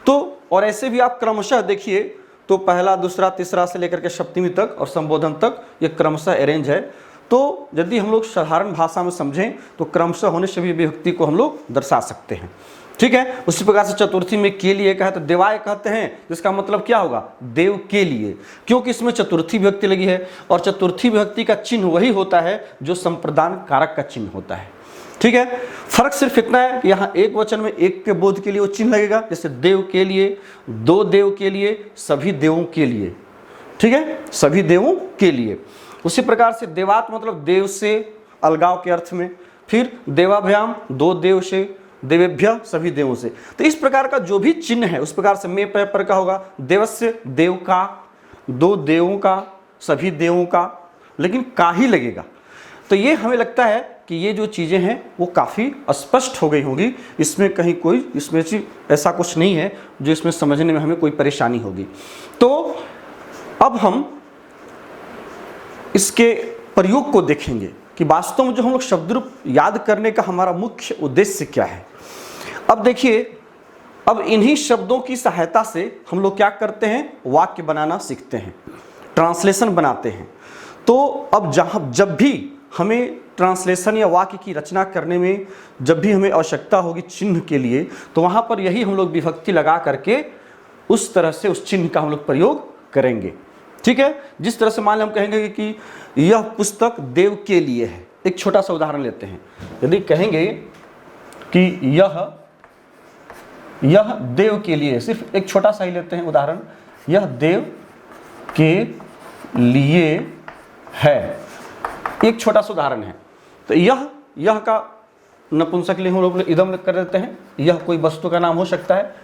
तो और ऐसे भी आप क्रमशः देखिए तो पहला, दूसरा, तीसरा से लेकर के सप्तमी तक और संबोधन तक ये क्रमशः अरेंज है। तो यदि हम लोग साधारण भाषा में समझें तो क्रमशः होने से भी विभक्ति को हम लोग दर्शा सकते हैं, ठीक है। उसी प्रकार से चतुर्थी में के लिए कहा तो देवाय कहते हैं, जिसका मतलब क्या होगा? देव के लिए, क्योंकि इसमें चतुर्थी विभक्ति लगी है। और चतुर्थी विभक्ति का चिन्ह वही होता है जो संप्रदान कारक का चिन्ह होता है, ठीक है। फर्क सिर्फ इतना है कि यहाँ एक वचन में एक के बोध के लिए वो चिन्ह लगेगा, जैसे देव के लिए, दो देव के लिए, सभी देवों के लिए, ठीक है, सभी देवों के लिए। उसी प्रकार से देवात मतलब देव से अलगाव के अर्थ में। फिर देवाभ्याम दो देव से, देवेभ्य सभी देवों से। तो इस प्रकार का जो भी चिन्ह है उस प्रकार से में पर का होगा। देवस्य देव का, दो देवों का, सभी देवों का, लेकिन का ही लगेगा। तो ये हमें लगता है कि ये जो चीज़ें हैं वो काफ़ी स्पष्ट हो गई होंगी, इसमें कहीं कोई इसमें ऐसा कुछ नहीं है जो इसमें समझने में हमें कोई परेशानी होगी। तो अब हम इसके प्रयोग को देखेंगे कि वास्तव में जो हम लोग शब्द रूप याद करने का हमारा मुख्य उद्देश्य क्या है। अब देखिए, अब इन्हीं शब्दों की सहायता से हम लोग क्या करते हैं? वाक्य बनाना सीखते हैं, ट्रांसलेशन बनाते हैं। तो अब जब भी हमें ट्रांसलेशन या वाक्य की रचना करने में जब भी हमें आवश्यकता होगी चिन्ह के लिए, तो वहाँ पर यही हम लोग विभक्ति लगा करके उस तरह से उस चिन्ह का हम लोग प्रयोग करेंगे, ठीक है। जिस तरह से मान लें हम कहेंगे कि यह पुस्तक देव के लिए है, एक छोटा सा उदाहरण लेते हैं। यदि कहेंगे कि यह देव के लिए, सिर्फ एक छोटा सा ही लेते हैं उदाहरण, यह देव के लिए है, एक छोटा सा उदाहरण है। तो यह का नपुंसकलिंग हम लोग इदम कर देते हैं, यह कोई वस्तु का नाम हो सकता है।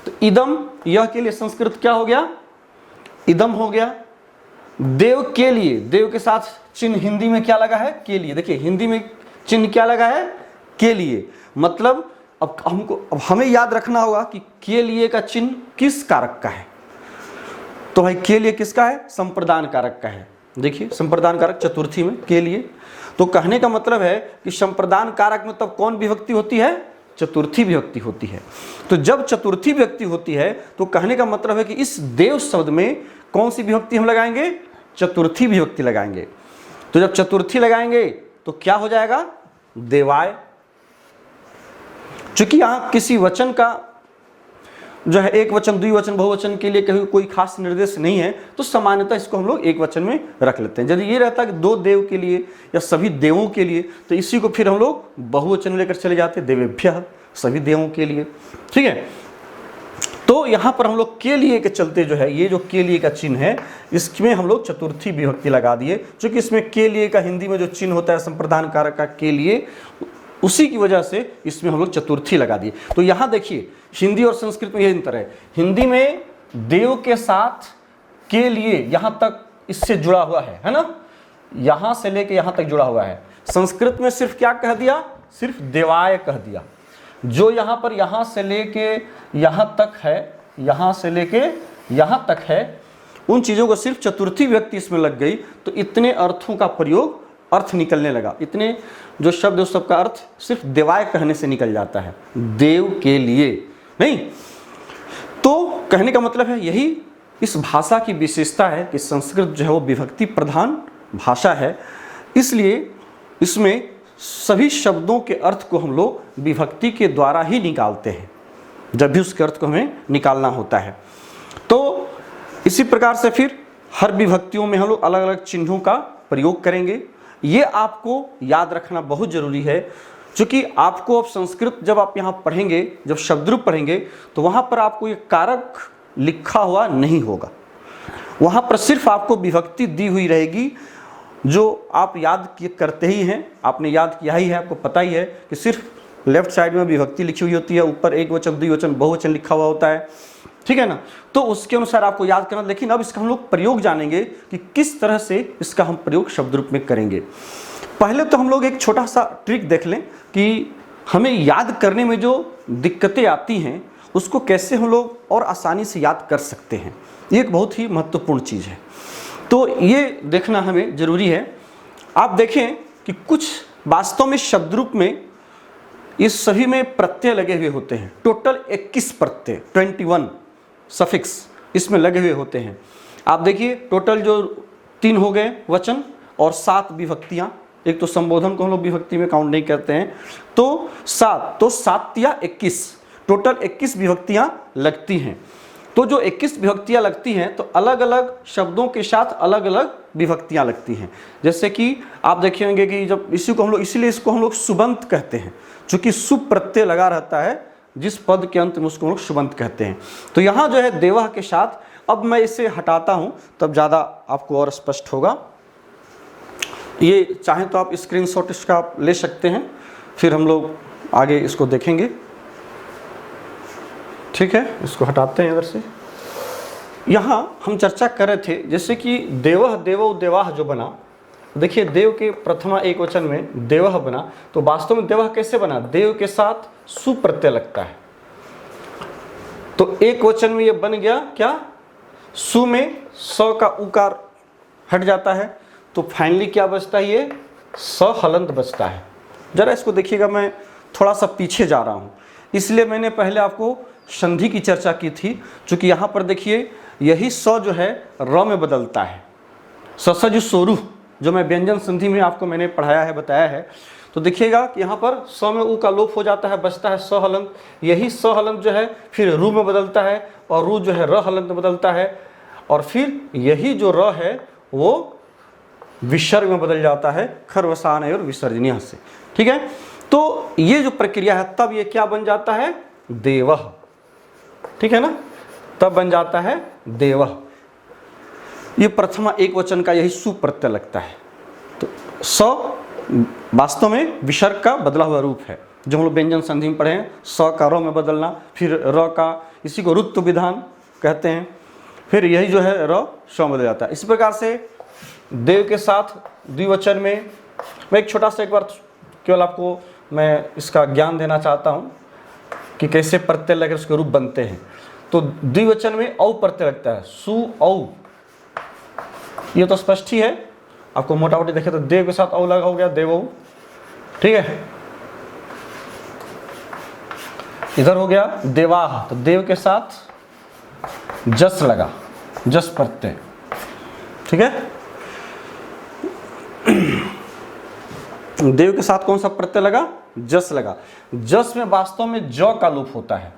तो इदम यह के लिए संस्कृत क्या हो गया, इदम हो गया। देव के लिए, देव के साथ चिन्ह हिंदी में क्या लगा है, के लिए। देखिए हिंदी में चिन्ह क्या लगा है, के लिए। मतलब अब हमें याद रखना होगा कि के लिए का चिन्ह किस कारक का है। तो भाई के लिए किसका है, संप्रदान कारक का है। देखिए संप्रदान कारक चतुर्थी में के लिए। तो कहने का मतलब है कि संप्रदान कारक में तब कौन विभक्ति होती है, चतुर्थी विभक्ति होती है। तो जब चतुर्थी विभक्ति होती है तो कहने का मतलब है कि इस देव शब्द में कौन सी विभक्ति हम लगाएंगे, चतुर्थी विभक्ति लगाएंगे। तो जब चतुर्थी लगाएंगे तो क्या हो जाएगा, देवाय। चूंकि यहां किसी वचन का जो है एक वचन, द्विवचन, बहुवचन के लिए कहीं कोई खास निर्देश नहीं है, तो सामान्यतः इसको हम लोग एक वचन में रख लेते हैं। यदि ये रहता कि दो देव के लिए या सभी देवों के लिए, तो इसी को फिर हम लोग बहुवचन लेकर चले जाते, देवेभ्यः, सभी देवों के लिए। ठीक है। तो यहां पर हम लोग के लिए के चलते जो है, ये जो के लिए का चिन्ह है, इसमें हम लोग चतुर्थी विभक्ति लगा दिए। क्योंकि इसमें के लिए का हिंदी में जो चिन्ह होता है संप्रदान कारक का के लिए, उसी की वजह से इसमें हम लोग चतुर्थी लगा दिए। तो यहां देखिए हिंदी और संस्कृत में यही अंतर है। हिंदी में देव के साथ के लिए यहां तक इससे जुड़ा हुआ है ना, यहां से लेके यहां तक जुड़ा हुआ है। संस्कृत में सिर्फ क्या कह दिया, सिर्फ देवाय कह दिया। जो यहां पर यहां से लेके यहां तक है, यहां से लेके यहां तक है, उन चीजों को सिर्फ चतुर्थी विभक्ति इसमें लग गई, तो इतने अर्थों का प्रयोग, अर्थ निकलने लगा। इतने जो शब्द उस सबका अर्थ सिर्फ देवाय कहने से निकल जाता है, देव के लिए नहीं। तो कहने का मतलब है यही इस भाषा की विशेषता है कि संस्कृत जो है वो विभक्ति प्रधान भाषा है, इसलिए इसमें सभी शब्दों के अर्थ को हम लोग विभक्ति के द्वारा ही निकालते हैं, जब भी उसके अर्थ को हमें निकालना होता है। तो इसी प्रकार से फिर हर विभक्तियों में हम लोग अलग अलग चिन्हों का प्रयोग करेंगे। ये आपको याद रखना बहुत जरूरी है, क्योंकि आपको अब संस्कृत जब आप यहाँ पढ़ेंगे, जब शब्दरूप पढ़ेंगे, तो वहाँ पर आपको ये कारक लिखा हुआ नहीं होगा। वहाँ पर सिर्फ आपको विभक्ति दी हुई रहेगी, जो आप याद करते ही हैं, आपने याद किया ही है, आपको पता ही है कि सिर्फ लेफ्ट साइड में विभक्ति लिखी हुई होती है, ऊपर एक वचन, द्विवचन, बहुवचन लिखा हुआ होता है। ठीक है ना। तो उसके अनुसार आपको याद करना। लेकिन अब इसका हम लोग प्रयोग जानेंगे कि किस तरह से इसका हम प्रयोग शब्द रूप में करेंगे। पहले तो हम लोग एक छोटा सा ट्रिक देख लें कि हमें याद करने में जो दिक्कतें आती हैं उसको कैसे हम लोग और आसानी से याद कर सकते हैं। ये एक बहुत ही महत्वपूर्ण चीज़ है, तो ये देखना हमें ज़रूरी है। आप देखें कि कुछ वास्तव में शब्द रूप में इस सभी में प्रत्यय लगे हुए होते हैं। टोटल 21 प्रत्यय, 21 सफिक्स इसमें लगे हुए होते हैं। आप देखिए टोटल जो 3 हो गए वचन और 7 विभक्तियां। एक तो संबोधन को हम लोग विभक्ति में काउंट नहीं करते हैं, तो 7, तो 7 या 21, टोटल 21 विभक्तियां लगती हैं। तो जो 21 विभक्तियां लगती हैं तो अलग अलग शब्दों के साथ अलग अलग विभक्तियां लगती हैं। जैसे कि आप देखेंगे कि जब इसी को हम लोग, इसीलिए इसको हम लोग सुबंत कहते हैं, क्योंकि सुप प्रत्यय लगा रहता है, जिस पद के अंत में उसको हम लोग सुबंत कहते हैं। तो यहाँ जो है देवः के साथ, अब मैं इसे हटाता हूँ तब ज़्यादा आपको और स्पष्ट होगा। ये चाहें तो आप स्क्रीनशॉट इसका आप ले सकते हैं, फिर हम लोग आगे इसको देखेंगे। ठीक है, इसको हटाते हैं इधर से। यहाँ हम चर्चा कर रहे थे जैसे कि देवः, देवो, देवाः जो बना, देखिए देव के प्रथमा एक वचन में देवः बना, तो वास्तव में देवः कैसे बना, देव के साथ सु प्रत्यय लगता है। तो एक वचन में ये बन गया क्या, सु में स का उकार हट जाता है, तो फाइनली क्या बचता है, ये स हलंत बचता है। जरा इसको देखिएगा, मैं थोड़ा सा पीछे जा रहा हूँ, इसलिए मैंने पहले आपको संधि की चर्चा की थी। चूंकि यहाँ पर देखिए यही स जो है र में बदलता है, ससज सोरु, जो मैं व्यंजन संधि में आपको मैंने पढ़ाया है, बताया है। तो देखिएगा कि यहाँ पर स में उ का लोप हो जाता है, बचता है स हलंत। यही स हलंत जो है फिर रू में बदलता है और रू जो है र हलंत में बदलता है। और फिर यही जो र है वो विसर्ग में बदल जाता है खरवसान और विसर्जनीय से। ठीक है, तो ये जो प्रक्रिया है तब ये क्या बन जाता है, देवः। ठीक है ना, तब बन जाता है देवः। ये प्रथमा एक वचन का यही सु प्रत्यय लगता है। तो स वास्तव में विसर्ग का बदला हुआ रूप है, जो हम लोग व्यंजन संधि में पढ़े हैं, स का र में बदलना, फिर र का, इसी को रुत्व विधान कहते हैं, फिर यही जो है र स में बदल जाता है। इस प्रकार से देव के साथ द्विवचन में मैं एक छोटा सा एक बार केवल आपको मैं इसका ज्ञान देना चाहता हूँ कि कैसे प्रत्यय लगकर उसके रूप बनते हैं। तो द्विवचन में औ प्रत्यय लगता है, सु औ, ये तो स्पष्ट ही है, आपको मोटा मोटी देखे तो देव के साथ औ लगा हो गया, देवौ। ठीक है, इधर हो गया देवाह, तो देव के साथ जस लगा, जस प्रत्यय। ठीक है, देव के साथ कौन सा प्रत्यय लगा, जस लगा। जस में वास्तव में ज का लोप होता है।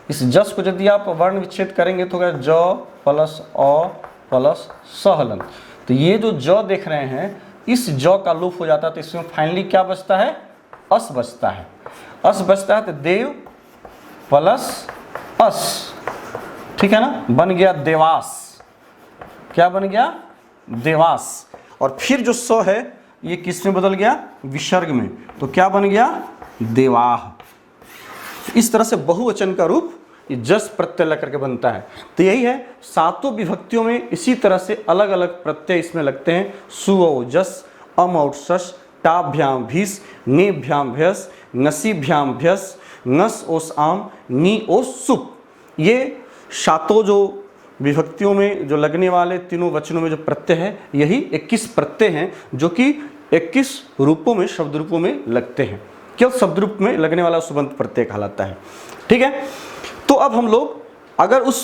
इस जस को यदि आप वर्ण विच्छेद करेंगे तो होगा ज प्लस अ प्लस सहलन। तो ये जो ज देख रहे हैं, इस ज का लोप हो जाता है, तो इसमें फाइनली क्या बचता है, अस बचता है। अस बचता है तो देव प्लस अस, ठीक है ना, बन गया देवास। क्या बन गया, देवास। और फिर जो स है ये किस में बदल गया, विसर्ग में, तो क्या बन गया, देवाह। इस तरह से बहुवचन का रूप ये जस प्रत्यय लग करके बनता है। तो यही है, सातों विभक्तियों में इसी तरह से अलग अलग प्रत्यय इसमें लगते हैं। सु औ जस, अम और सस, टाभ्याम भीस, नेभ्याम भ्यस, नसीभ्याम भ्यस, नस ओस आम, नी ओस सुप। ये सातों जो विभक्तियों में जो लगने वाले तीनों वचनों में जो प्रत्यय है, यही 21 प्रत्यय हैं जो कि 21 रूपों में, शब्द रूपों में लगते हैं। केवल शब्द रूप में लगने वाला सुबंत प्रत्यय कहलाता है। ठीक है, तो अब हम लोग अगर उस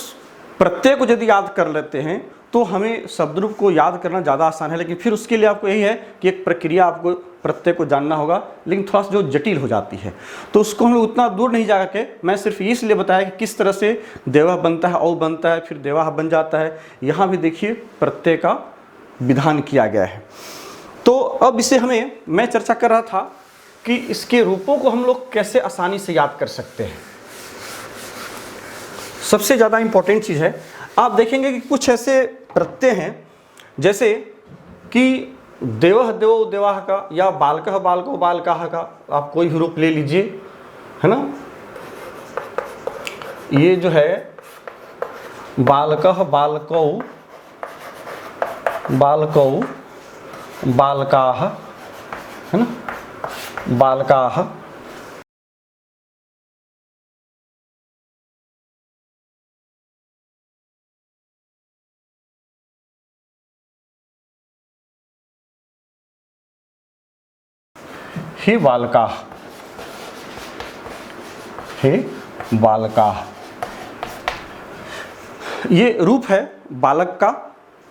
प्रत्यय को यदि याद कर लेते हैं तो हमें शब्द रूप को याद करना ज़्यादा आसान है, लेकिन फिर उसके लिए आपको यही है कि एक प्रक्रिया आपको प्रत्यय को जानना होगा, लेकिन थोड़ा सा जो जटिल हो जाती है, तो उसको हम लोग उतना दूर नहीं जा के, मैं सिर्फ इसलिए बताया कि किस तरह से देवाह बनता है, औ बनता है, फिर देवाह बन जाता है। यहाँ भी देखिए प्रत्यय का विधान किया गया है। तो अब इसे मैं चर्चा कर रहा था कि इसके रूपों को हम लोग कैसे आसानी से याद कर सकते हैं। सबसे ज़्यादा इम्पोर्टेंट चीज़ है, आप देखेंगे कि कुछ ऐसे प्रत्यय हैं जैसे कि देवः देवो देवाह का, या बालकः बालको बालकाः का, आप कोई भी रूप ले लीजिए, है ना। ये जो है बालकः बालकौ बालकौ बालकाः, है ना, बालकाः। हे बालकाः, हे बालकाः। ये रूप है बालक का।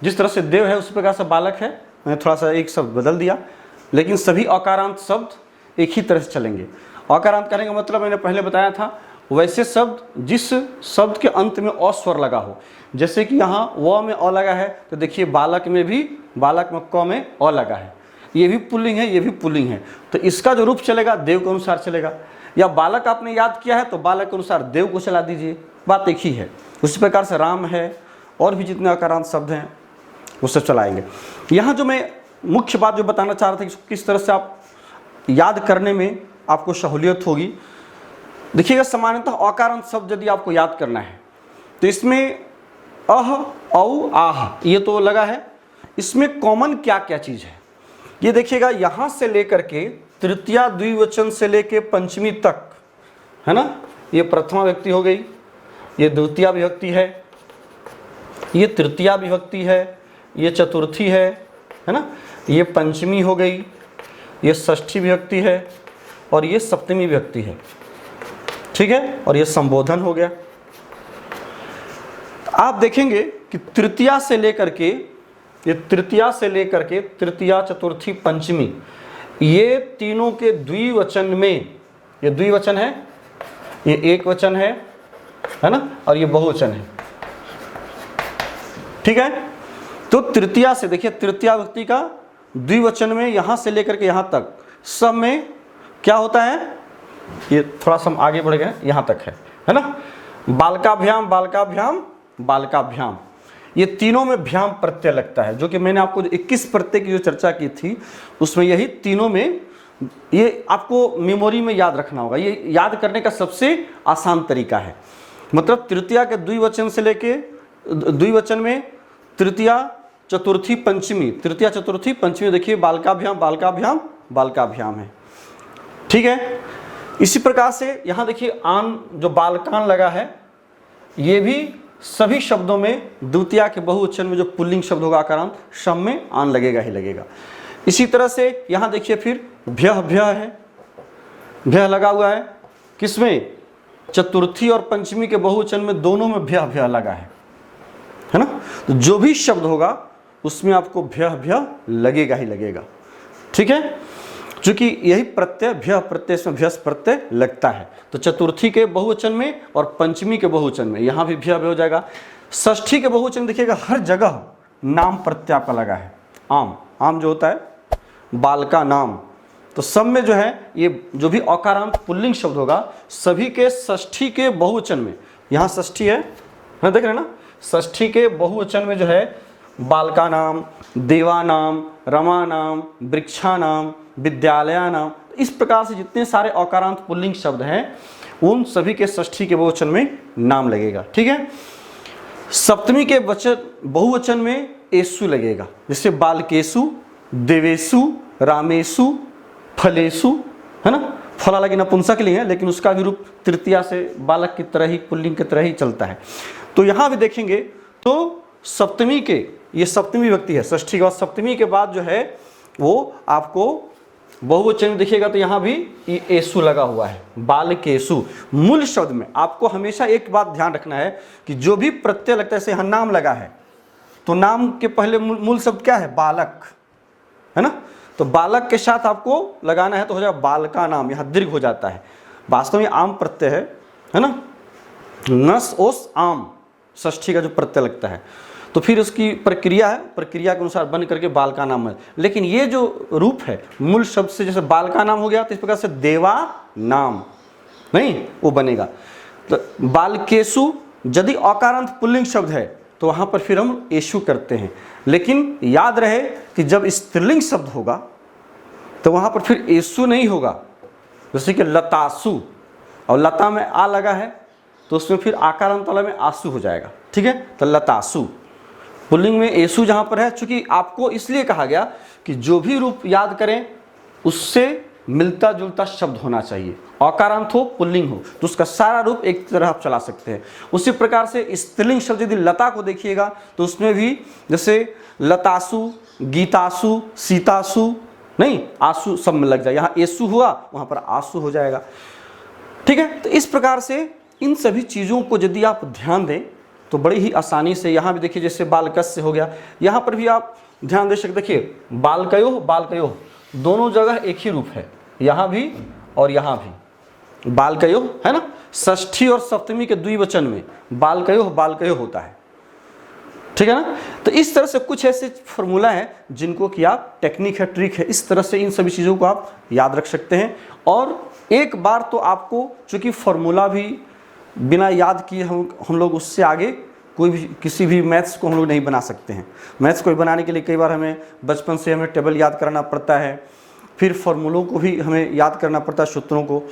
जिस तरह से देव है उसी प्रकार से बालक है। मैंने थोड़ा सा एक शब्द बदल दिया, लेकिन सभी अकारांत शब्द एक ही तरह से चलेंगे। अकारांत कहने का मतलब मैंने पहले बताया था, वैसे शब्द जिस शब्द के अंत में अ स्वर लगा हो। जैसे कि यहाँ व में अ लगा है, तो देखिए बालक में भी, बालक में क में अ लगा है। ये भी पुल्लिंग है, ये भी पुल्लिंग है, तो इसका जो रूप चलेगा देव के अनुसार चलेगा। या बालक आपने याद किया है तो बालक के अनुसार देव को चला दीजिए, बात एक ही है। उसी प्रकार से राम है, और भी जितने अकारांत शब्द हैं वो सब चलाएंगे। यहाँ जो मैं मुख्य बात जो बताना चाह रहा था कि किस तरह से आप याद करने में आपको सहूलियत होगी। देखिएगा, सामान्यतः अकारांत शब्द यदि आपको याद करना है तो इसमें अह, औ, आह ये तो लगा है। इसमें कॉमन क्या क्या चीज़ है ये देखिएगा, यहाँ से लेकर के तृतीया द्विवचन से लेकर पंचमी तक, है ना। ये प्रथमा विभक्ति हो गई, ये द्वितीया विभक्ति है, ये तृतीया विभक्ति है, ये चतुर्थी है ना, ये पंचमी हो गई, ये षष्ठी विभक्ति है, और ये सप्तमी विभक्ति है। ठीक है, और ये संबोधन हो गया। आप देखेंगे कि तृतीया से लेकर के, ये तृतीया से लेकर के तृतीया, चतुर्थी, पंचमी, ये तीनों के द्विवचन में, ये द्विवचन है, ये एक वचन है ना, और ये बहुवचन है। ठीक है। तो तृतीया से देखिए, तृतीया विभक्ति का द्विवचन में यहां से लेकर के यहां तक सब में क्या होता है, ये थोड़ा सा हम आगे बढ़ गए, यहां तक है ना। बालकाभ्याम बालकाभ्याम बालकाभ्याम, ये तीनों में भ्याम प्रत्यय लगता है, जो कि मैंने आपको 21 प्रत्यय की जो चर्चा की थी उसमें यही तीनों में, ये आपको मेमोरी में याद रखना होगा। ये याद करने का सबसे आसान तरीका है। मतलब तृतीया के द्विवचन से लेके, द्विवचन में तृतीया चतुर्थी पंचमी, तृतीया चतुर्थी पंचमी, देखिए बालकाभ्याम बालकाभ्याम बालकाभ्याम है, ठीक है। इसी प्रकार से यहाँ देखिए आन जो बालकान लगा है, ये भी सभी शब्दों में द्वितीया के बहुवचन में जो पुल्लिंग शब्द होगा आकारांत, सब में आन लगेगा ही लगेगा। इसी तरह से यहाँ देखिए फिर भ्यः भ्यः है, भ्यः लगा हुआ है, किसमें, चतुर्थी और पंचमी के बहुवचन में दोनों में भ्यः भ्यः लगा है ना। तो जो भी शब्द होगा उसमें आपको भ्यः भ्यः लगेगा ही लगेगा, ठीक है। चूंकि यही प्रत्यय भ्यः प्रत्यय में भ्यस प्रत्यय लगता है, तो चतुर्थी के बहुवचन में और पंचमी के बहुवचन में यहाँ भी भ्यः हो जाएगा। षष्ठी के बहुवचन देखिएगा हर जगह नाम प्रत्यय आपका लगा है, आम, आम जो होता है बालका नाम, तो सब में जो है ये जो भी अकारांत पुल्लिंग शब्द होगा सभी के षष्ठी के बहुवचन में, यहाँ षष्ठी है देख रहे हैं ना, षष्ठी के बहुवचन में जो है बालका नाम, देवा नाम, रमा नाम, वृक्षा नाम, विद्यालया नाम, इस प्रकार से जितने सारे अकारांत पुल्लिंग शब्द हैं उन सभी के षष्ठी के बहुवचन में नाम लगेगा, ठीक है। सप्तमी के वचन बहुवचन में एसु लगेगा, जैसे बालकेसु, देवेशु, रामेशु, फलेशु, है ना। फला लगे नपुंसक के लिए है, लेकिन उसका भी रूप तृतीया से बालक की तरह ही, पुल्लिंग की तरह ही चलता है। तो यहाँ भी देखेंगे तो सप्तमी के, ये सप्तमी विभक्ति है, षष्ठी के बाद सप्तमी के बाद जो है वो आपको बहुवचन में देखिएगा तो यहाँ भी एसु लगा हुआ है, बालकेसु। मूल शब्द में आपको हमेशा एक बात ध्यान रखना है कि जो भी प्रत्यय लगता है, जैसे यहाँ नाम लगा है तो नाम के पहले मूल शब्द क्या है, बालक, है ना। तो बालक के साथ आपको लगाना है तो हो जाएगा बालका नाम, यहाँ दीर्घ हो जाता है, वास्तव में आम प्रत्यय है ना, नस ओस आम षष्ठी का जो प्रत्यय लगता है, तो फिर उसकी प्रक्रिया है, प्रक्रिया के अनुसार बन करके बालका नाम है। लेकिन ये जो रूप है मूल शब्द से, जैसे बालका नाम हो गया तो इस प्रकार से देवा नाम नहीं वो बनेगा। तो बालकेशु यदि अकारांत पुल्लिंग शब्द है तो वहाँ पर फिर हम एशु करते हैं, लेकिन याद रहे कि जब स्त्रीलिंग शब्द होगा तो वहाँ पर फिर एशु नहीं होगा। जैसे कि लतासु, और लता में आ लगा है तो उसमें फिर आकारांत वाला में आंसू हो जाएगा, ठीक है। तो लतासु, पुल्लिंग में एसु जहाँ पर है, चूंकि आपको इसलिए कहा गया कि जो भी रूप याद करें उससे मिलता जुलता शब्द होना चाहिए, अकारांत हो पुल्लिंग हो तो उसका सारा रूप एक तरह आप चला सकते हैं। उसी प्रकार से स्त्रीलिंग शब्द यदि लता को देखिएगा तो उसमें भी जैसे लतासु, गीतासु, सीतासु, नहीं आंसू सब में लग जाए, यहाँ एसु हुआ वहाँ पर आंसू हो जाएगा, ठीक है। तो इस प्रकार से इन सभी चीज़ों को यदि आप ध्यान दें तो बड़ी ही आसानी से, यहाँ भी देखिए जैसे बालकस्य हो गया, यहाँ पर भी आप ध्यान दे सकते, देखिए बालकयोः बालकयोः दोनों जगह एक ही रूप है, यहाँ भी और यहाँ भी बालकयोः, है ना। षष्ठी और सप्तमी के द्विवचन में बालकयोः बालकयोः होता है, ठीक है ना। तो इस तरह से कुछ ऐसे फॉर्मूला है जिनको कि आप, टेक्निक है, ट्रिक है, इस तरह से इन सभी चीज़ों को आप याद रख सकते हैं। और एक बार तो आपको, चूँकि फॉर्मूला भी बिना याद किए हम लोग उससे आगे कोई भी किसी भी मैथ्स को हम लोग नहीं बना सकते हैं। मैथ्स को बनाने के लिए कई बार हमें बचपन से हमें टेबल याद करना पड़ता है, फिर फॉर्मूलों को भी हमें याद करना पड़ता है, सूत्रों को।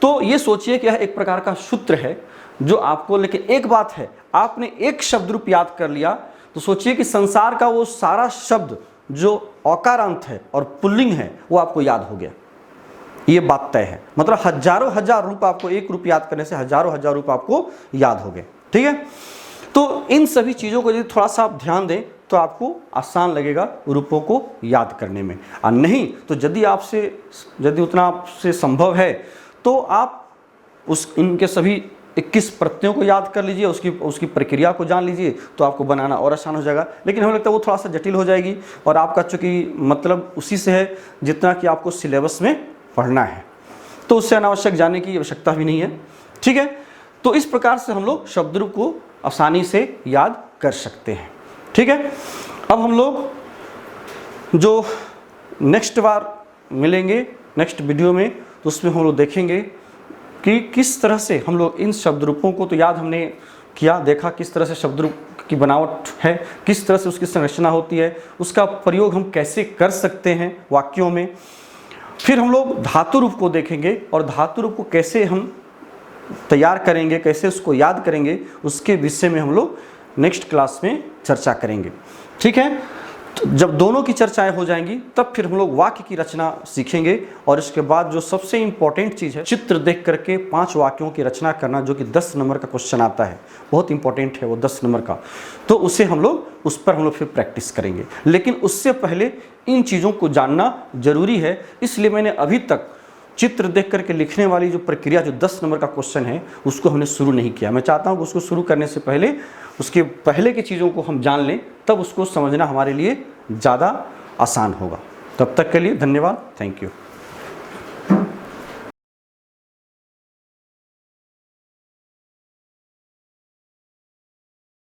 तो ये सोचिए कि यह एक प्रकार का सूत्र है जो आपको, लेकिन एक बात है, आपने एक शब्द रूप याद कर लिया तो सोचिए कि संसार का वो सारा शब्द जो अकारांत है और पुल्लिंग है वो आपको याद हो गया, ये बात तय है। मतलब हजारों हजार रूप आपको एक रूप याद करने से हजारों हजार रूप आपको याद हो गए, ठीक है। तो इन सभी चीज़ों को यदि थोड़ा सा आप ध्यान दें तो आपको आसान लगेगा रूपों को याद करने में, और नहीं तो यदि उतना आपसे संभव है तो आप इनके सभी 21 प्रत्ययों को याद कर लीजिए, उसकी प्रक्रिया को जान लीजिए तो आपको बनाना और आसान हो जाएगा। लेकिन हमें लगता है वो थोड़ा सा जटिल हो जाएगी, और आपका चूँकि मतलब उसी से है जितना कि आपको सिलेबस में पढ़ना है, तो उससे अनावश्यक जाने की आवश्यकता भी नहीं है, ठीक है। तो इस प्रकार से हम लोग शब्द रूप को आसानी से याद कर सकते हैं। ठीक है, अब हम लोग जो नेक्स्ट बार मिलेंगे नेक्स्ट वीडियो में, तो उसमें हम लोग देखेंगे कि किस तरह से हम लोग इन शब्द रूपों को तो याद हमने किया, देखा किस तरह से शब्द रूप की बनावट है, किस तरह से उसकी संरचना होती है, उसका प्रयोग हम कैसे कर सकते हैं वाक्यों में। फिर हम लोग धातु रूप को देखेंगे और धातु रूप को कैसे हम तैयार करेंगे, कैसे उसको याद करेंगे, उसके विषय में हम लोग नेक्स्ट क्लास में चर्चा करेंगे। ठीक है, तो जब दोनों की चर्चाएं हो जाएंगी तब फिर हम लोग वाक्य की रचना सीखेंगे, और इसके बाद जो सबसे इंपॉर्टेंट चीज़ है, चित्र देख करके 5 वाक्यों की रचना करना, जो कि 10 नंबर का क्वेश्चन आता है, बहुत इंपॉर्टेंट है वो 10 नंबर का, तो उसे हम लोग उस पर हम लोग फिर प्रैक्टिस करेंगे। लेकिन उससे पहले इन चीज़ों को जानना जरूरी है, इसलिए मैंने अभी तक चित्र देख करके लिखने वाली जो प्रक्रिया, जो 10 नंबर का क्वेश्चन है, उसको हमने शुरू नहीं किया। मैं चाहता हूँ कि उसको शुरू करने से पहले उसके पहले की चीज़ों को हम जान लें, तब उसको समझना हमारे लिए ज़्यादा आसान होगा। तब तक के लिए धन्यवाद, थैंक यू।